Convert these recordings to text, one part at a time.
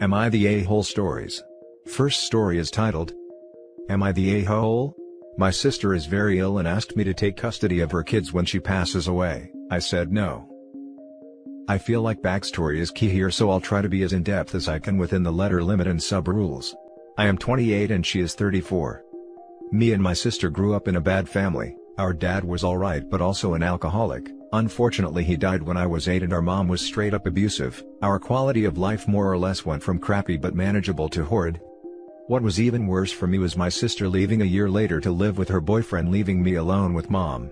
Am I the A-hole stories? First story is titled, Am I the A-hole? My sister is very ill and asked me to take custody of her kids when she passes away. I said no. I feel like backstory is key here, so I'll try to be as in-depth as I can within the letter limit and sub-rules. I am 28 and she is 34. Me and my sister grew up in a bad family. Our dad was alright but also an alcoholic. Unfortunately he died when I was 8 and our mom was straight up abusive. Our quality of life more or less went from crappy but manageable to horrid. What was even worse for me was my sister leaving a year later to live with her boyfriend, leaving me alone with mom.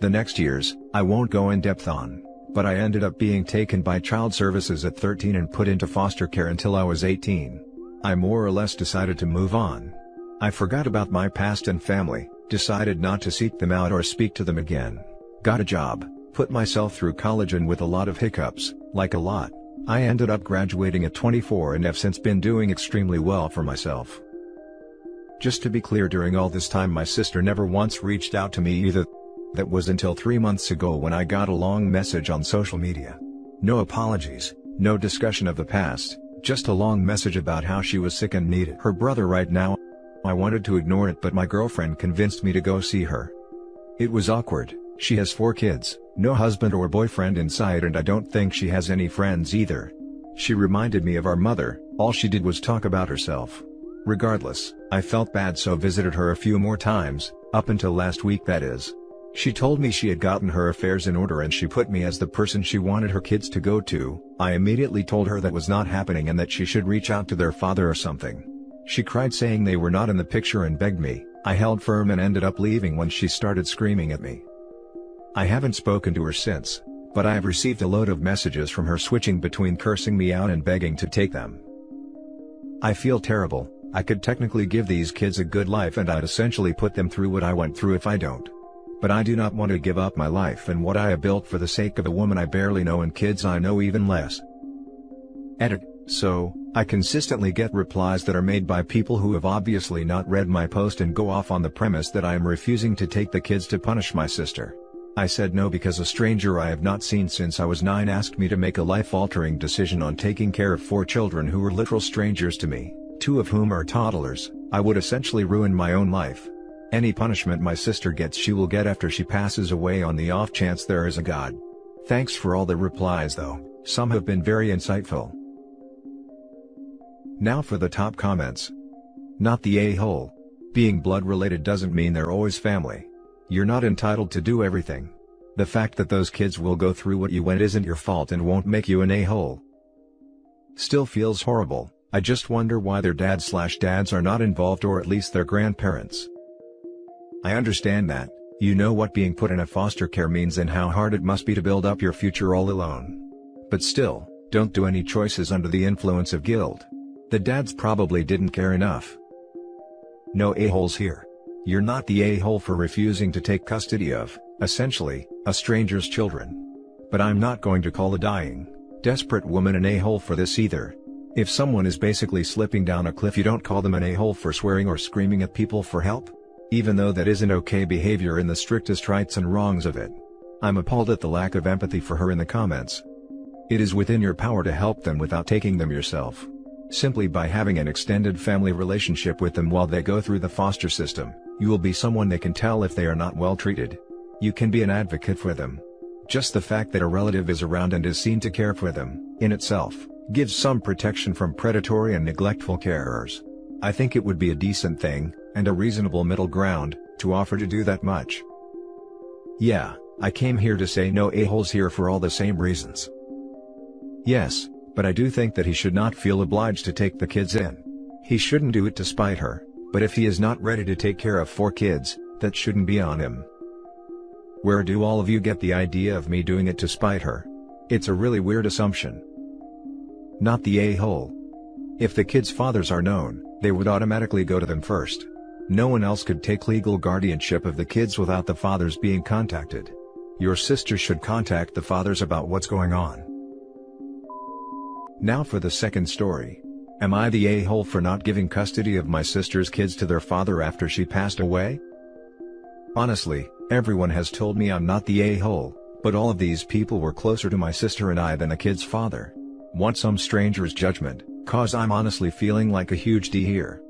The next years, I won't go in depth on, but I ended up being taken by child services at 13 and put into foster care until I was 18. I more or less decided to move on. I forgot about my past and family, decided not to seek them out or speak to them again. Got a job, put myself through college, and with a lot of hiccups, like a lot, I ended up graduating at 24 and have since been doing extremely well for myself. Just to be clear, during all this time my sister never once reached out to me either. That was until 3 months ago when I got a long message on social media. No apologies, no discussion of the past, just a long message about how she was sick and needed her brother right now. I wanted to ignore it, but my girlfriend convinced me to go see her. It was awkward. She has 4 kids, no husband or boyfriend in sight, and I don't think she has any friends either. She reminded me of our mother. All she did was talk about herself. Regardless, I felt bad, so visited her a few more times, up until last week that is. She told me she had gotten her affairs in order and she put me as the person she wanted her kids to go to. I immediately told her that was not happening and that she should reach out to their father or something. She cried, saying they were not in the picture, and begged me. I held firm and ended up leaving when she started screaming at me. I haven't spoken to her since, but I have received a load of messages from her switching between cursing me out and begging to take them. I feel terrible. I could technically give these kids a good life and I'd essentially put them through what I went through if I don't. But I do not want to give up my life and what I have built for the sake of a woman I barely know and kids I know even less. Edit. So, I consistently get replies that are made by people who have obviously not read my post and go off on the premise that I am refusing to take the kids to punish my sister. I said no because a stranger I have not seen since I was 9 asked me to make a life-altering decision on taking care of 4 children who were literal strangers to me, 2 of whom are toddlers. I would essentially ruin my own life. Any punishment my sister gets she will get after she passes away, on the off chance there is a God. Thanks for all the replies though, some have been very insightful. Now for the top comments. Not the a-hole. Being blood related doesn't mean they're always family. You're not entitled to do everything. The fact that those kids will go through what you went isn't your fault and won't make you an a-hole. Still feels horrible. I just wonder why their dads are not involved, or at least their grandparents. I understand that, you know what being put in a foster care means and how hard it must be to build up your future all alone. But still, don't do any choices under the influence of guilt. The dads probably didn't care enough. No a-holes here. You're not the a-hole for refusing to take custody of, essentially, a stranger's children. But I'm not going to call a dying, desperate woman an a-hole for this either. If someone is basically slipping down a cliff, you don't call them an a-hole for swearing or screaming at people for help? Even though that isn't okay behavior in the strictest rights and wrongs of it. I'm appalled at the lack of empathy for her in the comments. It is within your power to help them without taking them yourself. Simply by having an extended family relationship with them while they go through the foster system, you will be someone they can tell if they are not well treated. You can be an advocate for them. Just the fact that a relative is around and is seen to care for them, in itself, gives some protection from predatory and neglectful carers. I think it would be a decent thing, and a reasonable middle ground, to offer to do that much. Yeah, I came here to say no a-holes here for all the same reasons. Yes, but I do think that he should not feel obliged to take the kids in. He shouldn't do it to spite her, but if he is not ready to take care of 4 kids, that shouldn't be on him. Where do all of you get the idea of me doing it to spite her? It's a really weird assumption. Not the a-hole. If the kids' fathers are known, they would automatically go to them first. No one else could take legal guardianship of the kids without the fathers being contacted. Your sister should contact the fathers about what's going on. Now for the second story. Am I the a-hole for not giving custody of my sister's kids to their father after she passed away? Honestly, everyone has told me I'm not the a-hole, but all of these people were closer to my sister and I than the kid's father. Want some stranger's judgment? 'Cause I'm honestly feeling like a huge D here.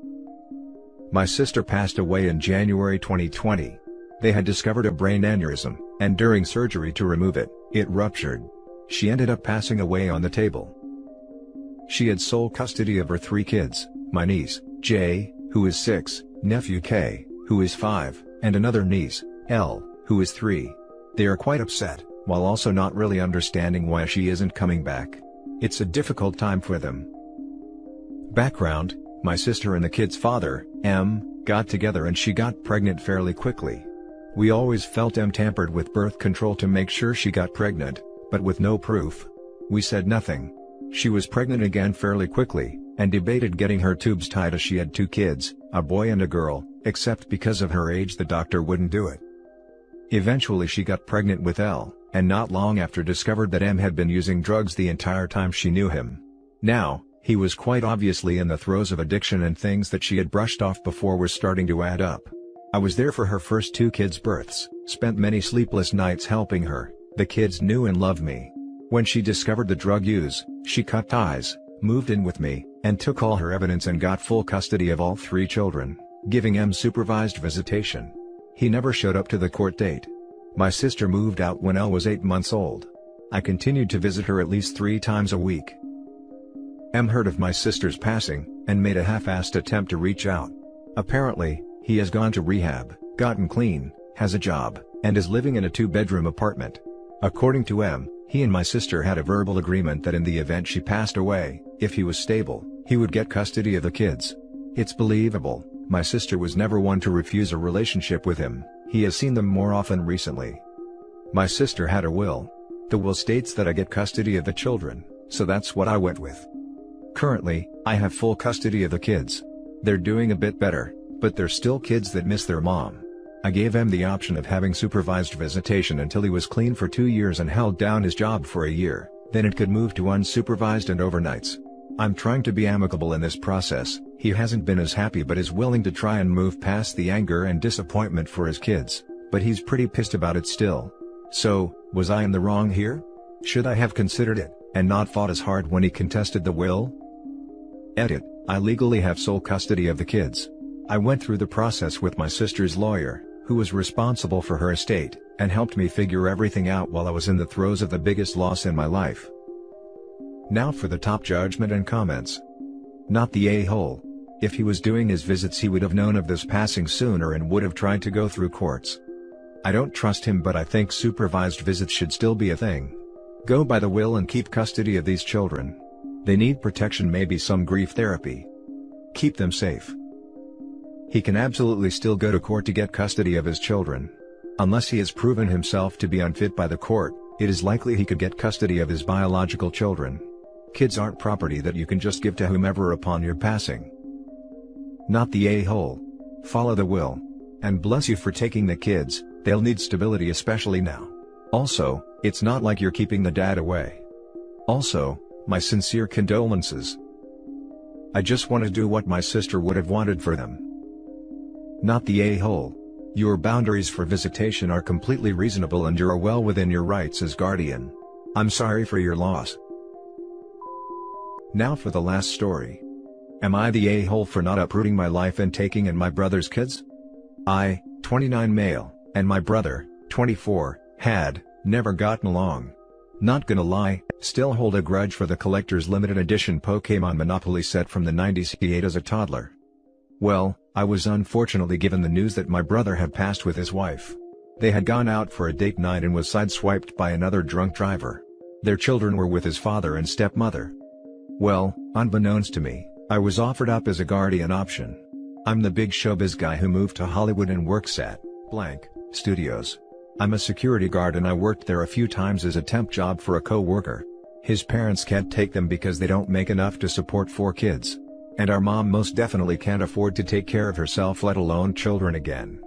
My sister passed away in January 2020. They had discovered a brain aneurysm, and during surgery to remove it, it ruptured. She ended up passing away on the table. She had sole custody of her 3 kids, my niece, J, who is 6, nephew K, who is 5, and another niece, L, who is 3. They are quite upset, while also not really understanding why she isn't coming back. It's a difficult time for them. Background: my sister and the kid's father, M, got together and she got pregnant fairly quickly. We always felt M tampered with birth control to make sure she got pregnant, but with no proof. We said nothing. She was pregnant again fairly quickly, and debated getting her tubes tied as she had 2 kids, a boy and a girl, except because of her age the doctor wouldn't do it. Eventually she got pregnant with L, and not long after discovered that M had been using drugs the entire time she knew him. Now, he was quite obviously in the throes of addiction, and things that she had brushed off before were starting to add up. I was there for her first 2 kids' births, spent many sleepless nights helping her. The kids knew and loved me. When she discovered the drug use, she cut ties, moved in with me, and took all her evidence and got full custody of all 3 children, giving M supervised visitation. He never showed up to the court date. My sister moved out when L was 8 months old. I continued to visit her at least 3 times a week. M heard of my sister's passing, and made a half-assed attempt to reach out. Apparently, he has gone to rehab, gotten clean, has a job, and is living in a 2-bedroom apartment. According to M, he and my sister had a verbal agreement that in the event she passed away, if he was stable, he would get custody of the kids. It's believable. My sister was never one to refuse a relationship with him. He has seen them more often recently. My sister had a will. The will states that I get custody of the children, so that's what I went with. Currently, I have full custody of the kids. They're doing a bit better, but they're still kids that miss their mom. I gave him the option of having supervised visitation until he was clean for 2 years and held down his job for a year, then it could move to unsupervised and overnights. I'm trying to be amicable in this process. He hasn't been as happy but is willing to try and move past the anger and disappointment for his kids, but he's pretty pissed about it still. So, was I in the wrong here? Should I have considered it, and not fought as hard when he contested the will? Edit: I legally have sole custody of the kids. I went through the process with my sister's lawyer, who was responsible for her estate, and helped me figure everything out while I was in the throes of the biggest loss in my life. Now for the top judgment and comments. Not the a-hole. If he was doing his visits he would have known of this passing sooner and would have tried to go through courts. I don't trust him, but I think supervised visits should still be a thing. Go by the will and keep custody of these children. They need protection, maybe some grief therapy. Keep them safe. He can absolutely still go to court to get custody of his children. Unless he has proven himself to be unfit by the court, it is likely he could get custody of his biological children. Kids aren't property that you can just give to whomever upon your passing. Not the a-hole. Follow the will. And bless you for taking the kids, they'll need stability especially now. Also, it's not like you're keeping the dad away. Also, my sincere condolences. I just want to do what my sister would have wanted for them. Not the a-hole. Your boundaries for visitation are completely reasonable and you're well within your rights as guardian. I'm sorry for your loss. Now for the last story. Am I the a-hole for not uprooting my life and taking in my brother's kids? I, 29 male, and my brother, 24, had never gotten along. Not gonna lie, still hold a grudge for the collector's limited edition Pokémon Monopoly set from the 90s he ate as a toddler. Well, I was unfortunately given the news that my brother had passed with his wife. They had gone out for a date night and was sideswiped by another drunk driver. Their children were with his father and stepmother. Well, unbeknownst to me, I was offered up as a guardian option. I'm the big showbiz guy who moved to Hollywood and works at blank studios. I'm a security guard and I worked there a few times as a temp job for a co-worker. His parents can't take them because they don't make enough to support 4 kids. And our mom most definitely can't afford to take care of herself, let alone children again.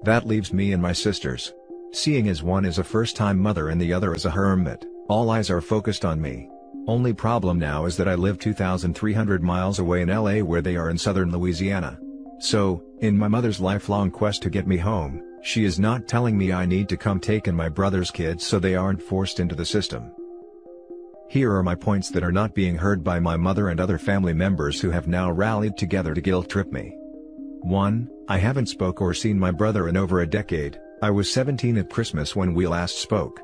That leaves me and my sisters. Seeing as one is a first-time mother and the other is a hermit, all eyes are focused on me. Only problem now is that I live 2,300 miles away in LA where they are in southern Louisiana. So, in my mother's lifelong quest to get me home, she is not telling me I need to come take in my brother's kids so they aren't forced into the system. Here are my points that are not being heard by my mother and other family members who have now rallied together to guilt trip me. 1. I haven't spoke or seen my brother in over a decade. I was 17 at Christmas when we last spoke.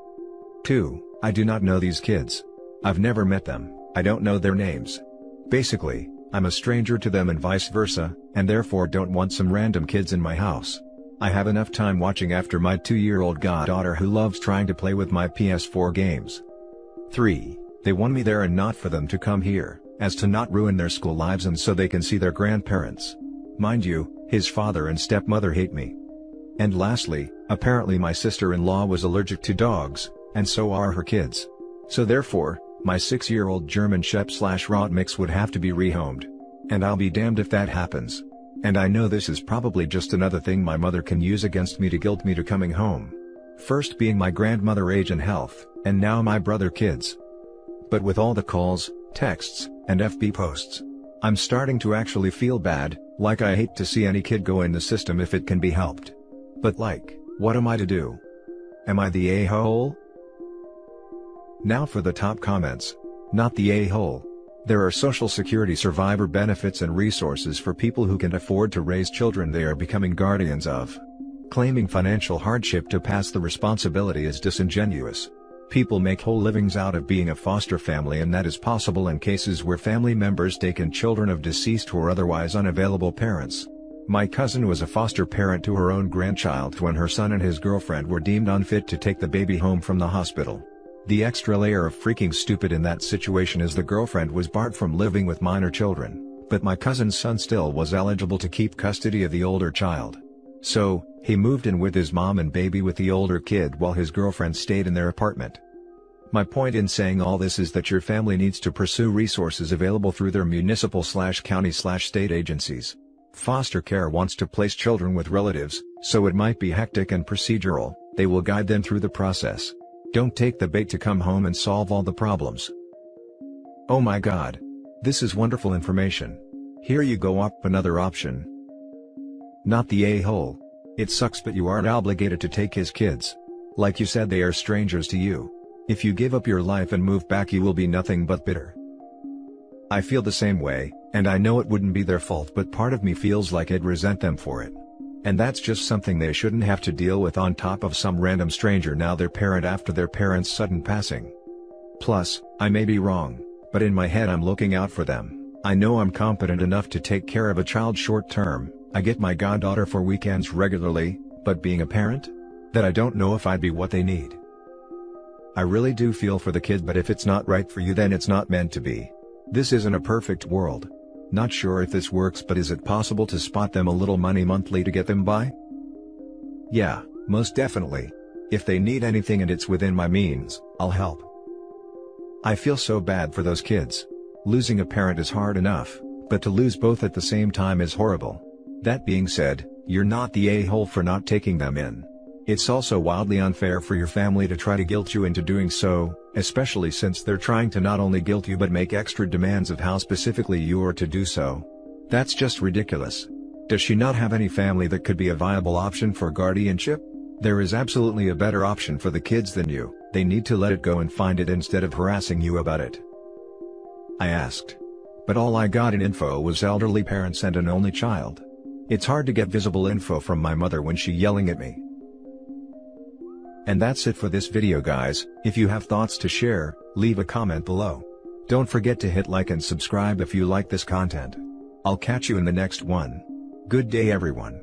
2. I do not know these kids. I've never met them, I don't know their names. Basically, I'm a stranger to them and vice versa, and therefore don't want some random kids in my house. I have enough time watching after my 2-year-old goddaughter who loves trying to play with my PS4 games. 3. They want me there and not for them to come here, as to not ruin their school lives and so they can see their grandparents. Mind you, his father and stepmother hate me. And lastly, apparently my sister-in-law was allergic to dogs, and so are her kids. So therefore, my 6-year-old German Shep/Rot mix would have to be rehomed. And I'll be damned if that happens. And I know this is probably just another thing my mother can use against me to guilt me to coming home. First being my grandmother age and health, and now my brother kids. But with all the calls, texts, and FB posts, I'm starting to actually feel bad, like I hate to see any kid go in the system if it can be helped. But like, what am I to do? Am I the a-hole? Now for the top comments. Not the a-hole. There are Social Security survivor benefits and resources for people who can afford to raise children they are becoming guardians of. Claiming financial hardship to pass the responsibility is disingenuous. People make whole livings out of being a foster family, and that is possible in cases where family members taken children of deceased or otherwise unavailable parents. My cousin was a foster parent to her own grandchild when her son and his girlfriend were deemed unfit to take the baby home from the hospital. The extra layer of freaking stupid in that situation is the girlfriend was barred from living with minor children, but my cousin's son still was eligible to keep custody of the older child. So, he moved in with his mom and baby with the older kid while his girlfriend stayed in their apartment. My point in saying all this is that your family needs to pursue resources available through their municipal/county/state agencies. Foster care wants to place children with relatives, so it might be hectic and procedural. They will guide them through the process. Don't take the bait to come home and solve all the problems. Oh my god. This is wonderful information. Here you go, up another option. Not the a-hole. It sucks, but you aren't obligated to take his kids. Like you said, they are strangers to you. If you give up your life and move back, you will be nothing but bitter. I feel the same way, and I know it wouldn't be their fault, but part of me feels like I'd resent them for it. And that's just something they shouldn't have to deal with on top of some random stranger now their parent after their parents' sudden passing. Plus, I may be wrong, but in my head I'm looking out for them. I know I'm competent enough to take care of a child short term. I get my goddaughter for weekends regularly, but being a parent? That I don't know if I'd be what they need. I really do feel for the kid, but if it's not right for you, then it's not meant to be. This isn't a perfect world. Not sure if this works, but is it possible to spot them a little money monthly to get them by? Yeah, most definitely. If they need anything and it's within my means, I'll help. I feel so bad for those kids. Losing a parent is hard enough, but to lose both at the same time is horrible. That being said, you're not the a-hole for not taking them in. It's also wildly unfair for your family to try to guilt you into doing so, especially since they're trying to not only guilt you but make extra demands of how specifically you are to do so. That's just ridiculous. Does she not have any family that could be a viable option for guardianship? There is absolutely a better option for the kids than you. They need to let it go and find it instead of harassing you about it. I asked. But all I got in info was elderly parents and an only child. It's hard to get visible info from my mother when she's yelling at me. And that's it for this video, guys. If you have thoughts to share, leave a comment below. Don't forget to hit like and subscribe if you like this content. I'll catch you in the next one. Good day, everyone.